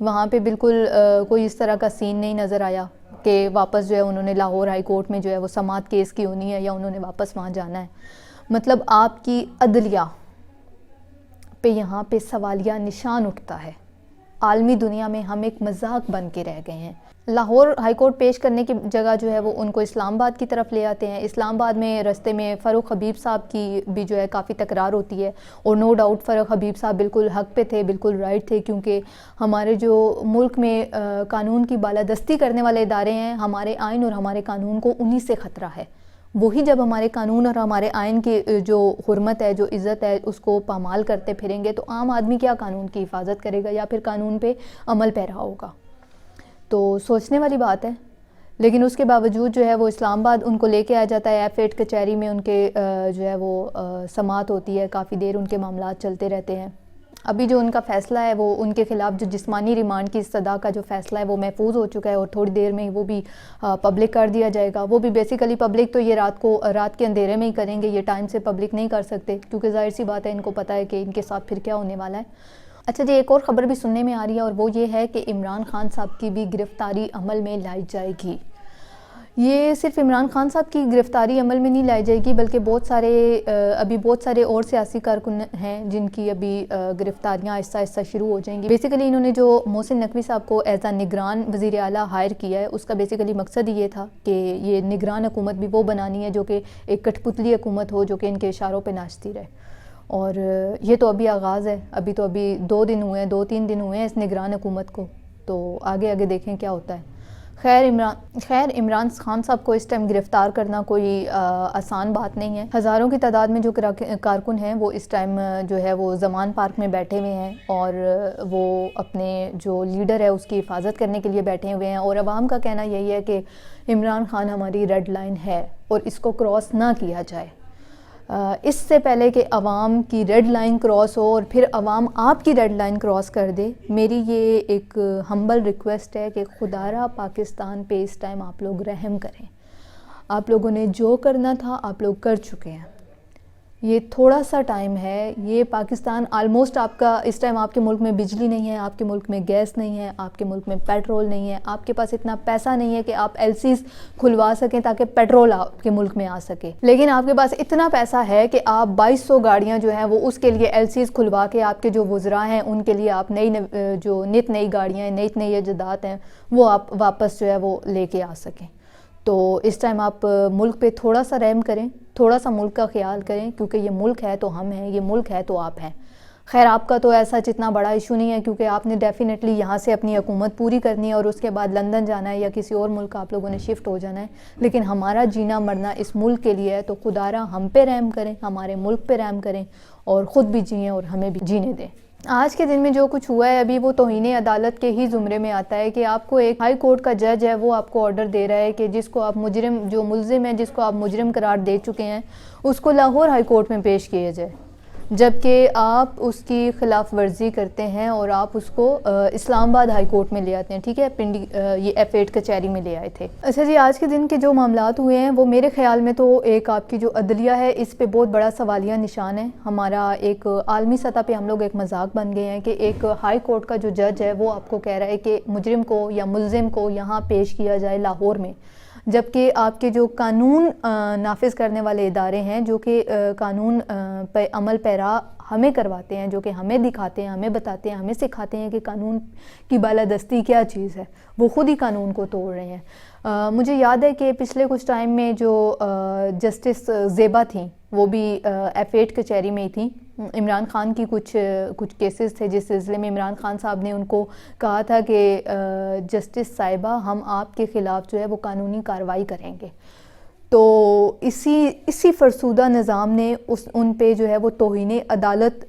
وہاں پہ بالکل کوئی اس طرح کا سین نہیں نظر آیا کہ واپس جو ہے انہوں نے لاہور ہائی کورٹ میں جو ہے وہ سماعت کیس کی ہونی ہے یا انہوں نے واپس وہاں جانا ہے. مطلب آپ کی عدلیہ پہ یہاں پہ سوالیہ نشان اٹھتا ہے. عالمی دنیا میں ہم ایک مذاق بن کے رہ گئے ہیں. لاہور ہائی کورٹ پیش کرنے کی جگہ جو ہے وہ ان کو اسلام آباد کی طرف لے آتے ہیں. اسلام آباد میں رستے میں فاروق حبیب صاحب کی بھی جو ہے کافی تکرار ہوتی ہے اور نو ڈاؤٹ فاروق حبیب صاحب بالکل حق پہ تھے, بالکل رائٹ تھے, کیونکہ ہمارے جو ملک میں قانون کی بالادستی کرنے والے ادارے ہیں, ہمارے آئین اور ہمارے قانون کو انہی سے خطرہ ہے. وہی جب ہمارے قانون اور ہمارے آئین کی جو حرمت ہے, جو عزت ہے, اس کو پامال کرتے پھریں گے تو عام آدمی کیا قانون کی حفاظت کرے گا یا پھر قانون پہ عمل پیرا ہوگا. تو سوچنے والی بات ہے. لیکن اس کے باوجود جو ہے وہ اسلام آباد ان کو لے کے آیا جاتا ہے. F8 کچہری میں ان کے جو ہے وہ سماعت ہوتی ہے, کافی دیر ان کے معاملات چلتے رہتے ہیں. ابھی جو ان کا فیصلہ ہے وہ ان کے خلاف جو جسمانی ریمانڈ کی استدعا کا جو فیصلہ ہے وہ محفوظ ہو چکا ہے اور تھوڑی دیر میں وہ بھی پبلک کر دیا جائے گا. وہ بھی بیسیکلی پبلک تو یہ رات کے اندھیرے میں ہی کریں گے, یہ ٹائم سے پبلک نہیں کر سکتے کیونکہ ظاہر سی بات ہے ان کو پتہ ہے کہ ان کے ساتھ پھر کیا ہونے والا ہے. اچھا جی, ایک اور خبر بھی سننے میں آ رہی ہے اور وہ یہ ہے کہ عمران خان صاحب کی بھی گرفتاری عمل میں لائی جائے گی. یہ صرف عمران خان صاحب کی گرفتاری عمل میں نہیں لائی جائے گی بلکہ بہت سارے اور سیاسی کارکن ہیں جن کی ابھی گرفتاریاں آہستہ آہستہ شروع ہو جائیں گی. بیسیکلی انہوں نے جو محسن نقوی صاحب کو ایز اے نگران وزیر اعلیٰ ہائر کیا ہے, اس کا بیسیکلی مقصد یہ تھا کہ یہ نگران حکومت بھی وہ بنانی ہے جو کہ ایک کٹھ پتلی حکومت ہو, جو کہ ان کے اشاروں پہ ناچتی رہے. اور یہ تو ابھی آغاز ہے, ابھی 2-3 دن ہوئے ہیں اس نگران حکومت کو, تو آگے دیکھیں کیا ہوتا ہے. خیر عمران خان صاحب کو اس ٹائم گرفتار کرنا کوئی آسان بات نہیں ہے. ہزاروں کی تعداد میں جو کارکن ہیں وہ اس ٹائم جو ہے وہ زمان پارک میں بیٹھے ہوئے ہیں اور وہ اپنے جو لیڈر ہے اس کی حفاظت کرنے کے لیے بیٹھے ہوئے ہیں. اور عوام کا کہنا یہی ہے کہ عمران خان ہماری ریڈ لائن ہے اور اس کو کراس نہ کیا جائے. اس سے پہلے کہ عوام کی ریڈ لائن کراس ہو اور پھر عوام آپ کی ریڈ لائن کراس کر دے, میری یہ ایک ہمبل ریکویسٹ ہے کہ خدا را پاکستان پہ اس ٹائم آپ لوگ رحم کریں. آپ لوگوں نے جو کرنا تھا آپ لوگ کر چکے ہیں. یہ تھوڑا سا ٹائم ہے, یہ پاکستان آلموسٹ آپ کا اس ٹائم آپ کے ملک میں بجلی نہیں ہے, آپ کے ملک میں گیس نہیں ہے, آپ کے ملک میں پیٹرول نہیں ہے, آپ کے پاس اتنا پیسہ نہیں ہے کہ آپ LCs کھلوا سکیں تاکہ پیٹرول آپ کے ملک میں آ سکے. لیکن آپ کے پاس اتنا پیسہ ہے کہ آپ 2200 گاڑیاں جو ہیں وہ اس کے لیے LCs کھلوا کے آپ کے جو وزراء ہیں ان کے لیے آپ نئی گاڑیاں ہیں, نئی ایجادات ہیں وہ آپ واپس جو ہے وہ لے کے آ سکیں. تو اس ٹائم آپ ملک پہ تھوڑا سا رحم کریں, تھوڑا سا ملک کا خیال کریں, کیونکہ یہ ملک ہے تو ہم ہیں, یہ ملک ہے تو آپ ہیں. خیر آپ کا تو ایسا اتنا بڑا ایشو نہیں ہے کیونکہ آپ نے ڈیفینیٹلی یہاں سے اپنی حکومت پوری کرنی ہے اور اس کے بعد لندن جانا ہے یا کسی اور ملک آپ لوگوں نے شفٹ ہو جانا ہے. لیکن ہمارا جینا مرنا اس ملک کے لیے ہے, تو خدا را ہم پہ رحم کریں, ہمارے ملک پہ رحم کریں اور خود بھی جئیں اور ہمیں بھی جینے دیں. آج کے دن میں جو کچھ ہوا ہے ابھی وہ توہین عدالت کے ہی زمرے میں آتا ہے کہ آپ کو ایک ہائی کورٹ کا جج ہے وہ آپ کو آرڈر دے رہا ہے کہ جس کو آپ ملزم ہے, جس کو آپ مجرم قرار دے چکے ہیں, اس کو لاہور ہائی کورٹ میں پیش کیا جائے, جبکہ آپ اس کی خلاف ورزی کرتے ہیں اور آپ اس کو اسلام آباد ہائی کورٹ میں لے آتے ہیں. ٹھیک ہے, یہ F8 کچہری میں لے آئے تھے. اچھا جی, آج کے دن کے جو معاملات ہوئے ہیں وہ میرے خیال میں تو ایک آپ کی جو عدلیہ ہے اس پہ بہت بڑا سوالیہ نشان ہے. ہمارا ایک عالمی سطح پہ ہم لوگ ایک مذاق بن گئے ہیں کہ ایک ہائی کورٹ کا جو جج ہے وہ آپ کو کہہ رہا ہے کہ مجرم کو یا ملزم کو یہاں پیش کیا جائے لاہور میں, جبکہ آپ کے جو قانون نافذ کرنے والے ادارے ہیں جو کہ قانون پہ عمل پیرا ہمیں کرواتے ہیں, جو کہ ہمیں دکھاتے ہیں, ہمیں بتاتے ہیں, ہمیں سکھاتے ہیں کہ قانون کی بالادستی کیا چیز ہے, وہ خود ہی قانون کو توڑ رہے ہیں. مجھے یاد ہے کہ پچھلے کچھ ٹائم میں جو جسٹس زیبا تھیں وہ بھی F8 کچہری میں ہی تھیں. عمران خان کی کچھ کیسز تھے جس سلسلے میں عمران خان صاحب نے ان کو کہا تھا کہ جسٹس صاحبہ ہم آپ کے خلاف جو ہے وہ قانونی کارروائی کریں گے. تو اسی فرسودہ نظام نے ان پہ جو ہے وہ توہین عدالت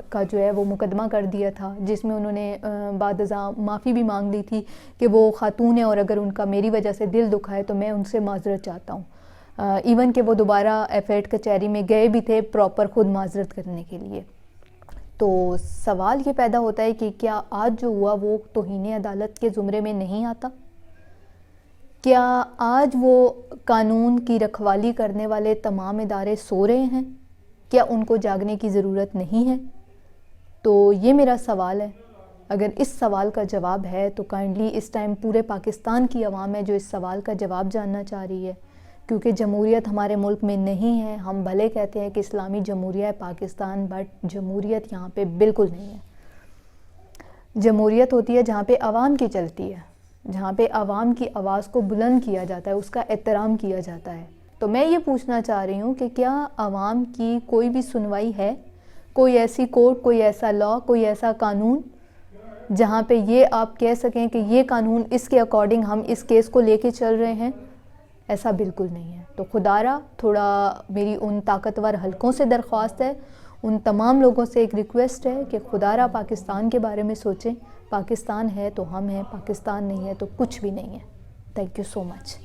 کا جو ہے وہ مقدمہ کر دیا تھا, جس میں انہوں نے بعد ازاں معافی بھی مانگ لی تھی کہ وہ خاتون ہیں اور اگر ان کا میری وجہ سے دل دکھا ہے تو میں ان سے معذرت چاہتا ہوں. ایون کہ وہ دوبارہ F8 کچہری میں گئے بھی تھے پراپر خود معذرت کرنے کے لیے. تو سوال یہ پیدا ہوتا ہے کہ کیا آج جو ہوا وہ توہین عدالت کے زمرے میں نہیں آتا؟ کیا آج وہ قانون کی رکھوالی کرنے والے تمام ادارے سو رہے ہیں؟ کیا ان کو جاگنے کی ضرورت نہیں ہے؟ تو یہ میرا سوال ہے. اگر اس سوال کا جواب ہے تو کائنڈلی اس ٹائم پورے پاکستان کی عوام ہے جو اس سوال کا جواب جاننا چاہ رہی ہے، کیونکہ جمہوریت ہمارے ملک میں نہیں ہے. ہم بھلے کہتے ہیں کہ اسلامی جمہوریہ ہے پاکستان، بٹ جمہوریت یہاں پہ بالکل نہیں ہے. جمہوریت ہوتی ہے جہاں پہ عوام کی چلتی ہے، جہاں پہ عوام کی آواز کو بلند کیا جاتا ہے، اس کا احترام کیا جاتا ہے. تو میں یہ پوچھنا چاہ رہی ہوں کہ کیا عوام کی کوئی بھی سنوائی ہے، کوئی ایسی کورٹ، کوئی ایسا لا، کوئی ایسا قانون جہاں پہ یہ آپ کہہ سکیں کہ یہ قانون اس کے اکارڈنگ ہم اس کیس کو لے کے چل رہے ہیں؟ ایسا بالکل نہیں ہے. تو خدا را تھوڑا میری ان طاقتور حلقوں سے درخواست ہے، ان تمام لوگوں سے ایک ریکویسٹ ہے کہ خدا را پاکستان کے بارے میں سوچیں. پاکستان ہے تو ہم ہیں، پاکستان نہیں ہے تو کچھ بھی نہیں ہے. Thank you so much.